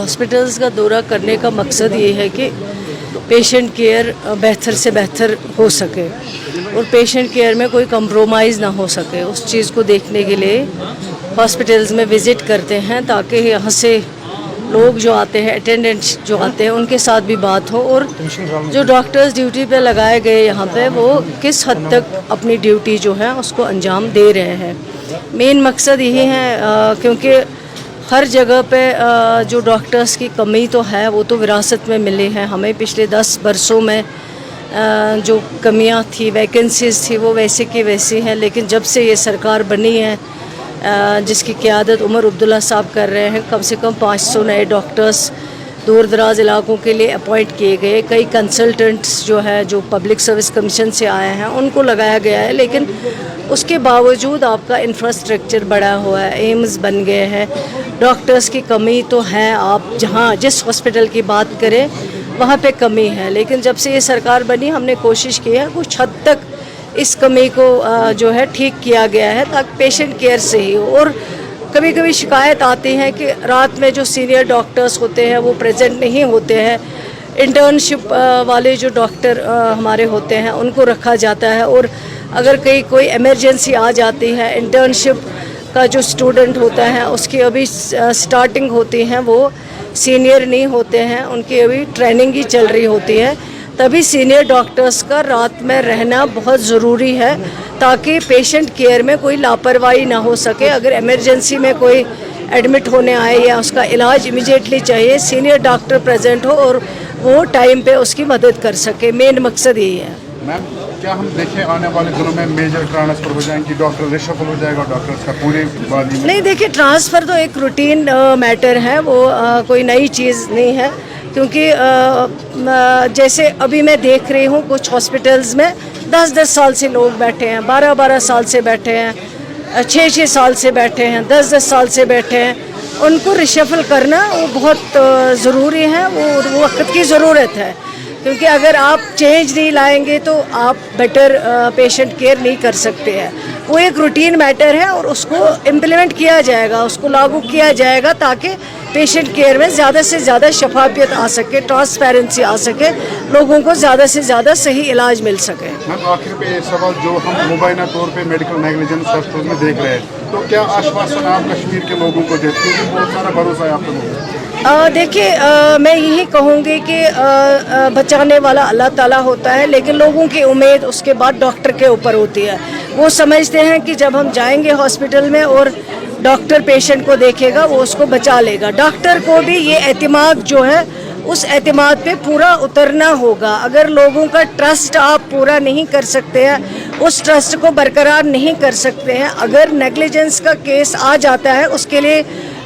Hospitals का दौरा करने का मकसद ये है कि पेशेंट केयर बेहतर से बेहतर हो सके और पेशेंट केयर में कोई कंप्रोमाइज़ ना हो सके, उस चीज़ को देखने के लिए हॉस्पिटल्स में विज़िट करते हैं ताकि यहाँ से लोग जो आते हैं, अटेंडेंट्स जो आते हैं, उनके साथ भी बात हो और जो डॉक्टर्स ड्यूटी पे लगाए गए यहाँ पे वो किस हद तक अपनी ड्यूटी जो है उसको अंजाम दे रहे हैं। मेन मकसद यही है क्योंकि हर जगह पे जो डॉक्टर्स की कमी तो है वो तो विरासत में मिली है हमें। पिछले 10 बरसों में जो कमियां थी, वैकेंसीज़ थी, वो वैसे की वैसी हैं, लेकिन जब से ये सरकार बनी है जिसकी क़यादत उमर अब्दुल्ला साहब कर रहे हैं, कम से कम 500 नए डॉक्टर्स दूर दराज इलाकों के लिए अपॉइंट किए गए। कई कंसल्टेंट्स जो है जो पब्लिक सर्विस कमीशन से आए हैं उनको लगाया गया है, लेकिन उसके बावजूद आपका इंफ्रास्ट्रक्चर बड़ा हुआ है, एम्स बन गए हैं, डॉक्टर्स की कमी तो है। आप जहाँ जिस हॉस्पिटल की बात करें वहाँ पे कमी है, लेकिन जब से ये सरकार बनी हमने कोशिश की है कुछ हद तक इस कमी को जो है ठीक किया गया है ताकि पेशेंट केयर से ही हो। और कभी कभी शिकायत आती है कि रात में जो सीनियर डॉक्टर्स होते हैं वो प्रेजेंट नहीं होते हैं, इंटर्नशिप वाले जो डॉक्टर हमारे होते हैं उनको रखा जाता है, और अगर कहीं कोई इमरजेंसी आ जाती है, इंटर्नशिप का जो स्टूडेंट होता है उसकी अभी स्टार्टिंग होती हैं, वो सीनियर नहीं होते हैं, उनकी अभी ट्रेनिंग ही चल रही होती है, तभी सीनियर डॉक्टर्स का रात में रहना बहुत ज़रूरी है ताकि पेशेंट केयर में कोई लापरवाही ना हो सके। अगर इमरजेंसी में कोई एडमिट होने आए या उसका इलाज इमीडिएटली चाहिए, सीनियर डॉक्टर प्रेजेंट हो और वो टाइम पे उसकी मदद कर सके। मेन मकसद यही है। मैम, क्या हम देखें आने वाले दिनों में मेजर ट्रांसफ़र हो जाएंगे, डॉक्टर रिशफल हो जाएगा डॉक्टर्स का पूरे वादी में? नहीं, देखिए ट्रांसफ़र तो एक रूटीन मैटर है, वो कोई नई चीज़ नहीं है, क्योंकि जैसे अभी मैं देख रही हूँ कुछ हॉस्पिटल्स में 10-10 साल से लोग बैठे हैं, 12-12 साल से बैठे हैं, 6-6 साल से बैठे हैं, 10-10 साल से बैठे हैं। उनको रिशफल करना वो बहुत ज़रूरी है, वो वक्त की ज़रूरत है, क्योंकि अगर आप चेंज नहीं लाएंगे तो आप बेटर पेशेंट केयर नहीं कर सकते हैं। वो एक रूटीन मैटर है और उसको इम्प्लीमेंट किया जाएगा, उसको लागू किया जाएगा ताकि पेशेंट केयर में ज़्यादा से ज़्यादा शफाफियत आ सके, ट्रांसपेरेंसी आ सके, लोगों को ज़्यादा से ज़्यादा सही इलाज मिल सके। मैम, आखिर पे ये सवाल जो हम मुबैना तौर पे मेडिकल नेग्लिजेंस हॉस्पिटल में देख रहे हैं, तो क्या आश्वासन आप कश्मीर के लोगों को देते हैं, क्योंकि बहुत सारा भरोसा है आप लोगों को? देखिए, मैं यही कहूँगी कि बचाने वाला अल्लाह ताला होता है, लेकिन लोगों की उम्मीद उसके बाद डॉक्टर के ऊपर होती है। वो समझते हैं कि जब हम जाएंगे हॉस्पिटल में और डॉक्टर पेशेंट को देखेगा वो उसको बचा लेगा। डॉक्टर को भी ये एतमाद जो है उस एतमाद पे पूरा उतरना होगा। अगर लोगों का ट्रस्ट आप पूरा नहीं कर सकते हैं, उस ट्रस्ट को बरकरार नहीं कर सकते हैं, अगर नेग्लिजेंस का केस आ जाता है उसके लिए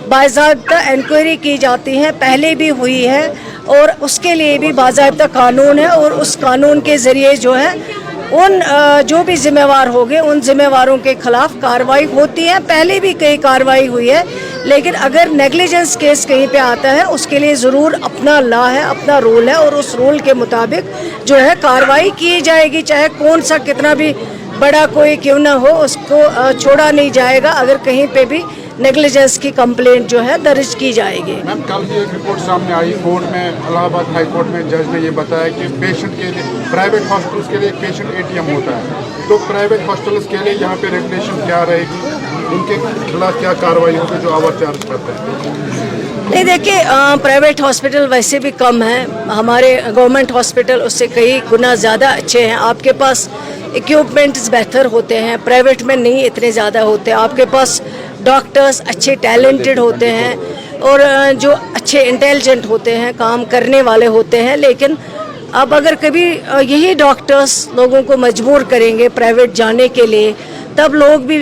बाज़ाब्ता इंक्वायरी की जाती है, पहले भी हुई है, और उसके लिए भी बाज़ाब्ता कानून है, और उस कानून के ज़रिए जो है उन जो भी ज़िम्मेवार होंगे उन ज़िम्मेवारों के ख़िलाफ़ कार्रवाई होती है। पहले भी कई कार्रवाई हुई है, लेकिन अगर नेग्लिजेंस केस कहीं पे आता है उसके लिए ज़रूर अपना लॉ है, अपना रूल है, और उस रूल के मुताबिक जो है कार्रवाई की जाएगी, चाहे कौन सा कितना भी बड़ा कोई क्यों ना हो, उसको छोड़ा नहीं जाएगा अगर कहीं पे भी नेग्लिजेंस की कंप्लेंट जो है दर्ज की जाएगी। मैम, कल भी एक रिपोर्ट सामने आई कोर्ट में, इलाहाबाद हाई कोर्ट में जज ने ये बताया कि पेशेंट के लिए प्राइवेट हॉस्पिटल्स के लिए पेशेंट ATM होता है, तो प्राइवेट हॉस्पिटल्स के लिए यहाँ पे रेगुलेशन क्या रहेगी, उनके खिलाफ क्या कार्रवाई होगी जो ओवर चार्ज करते हैं? नहीं, देखिए प्राइवेट हॉस्पिटल वैसे भी कम है, हमारे गवर्नमेंट हॉस्पिटल उससे कई गुना ज़्यादा अच्छे हैं। आपके पास इक्विपमेंट्स बेहतर होते हैं, प्राइवेट में नहीं इतने ज़्यादा होते। आपके पास डॉक्टर्स अच्छे टैलेंटेड होते हैं और जो अच्छे इंटेलिजेंट होते हैं, काम करने वाले होते हैं, लेकिन अब अगर कभी यही डॉक्टर्स लोगों को मजबूर करेंगे प्राइवेट जाने के लिए, तब लोग भी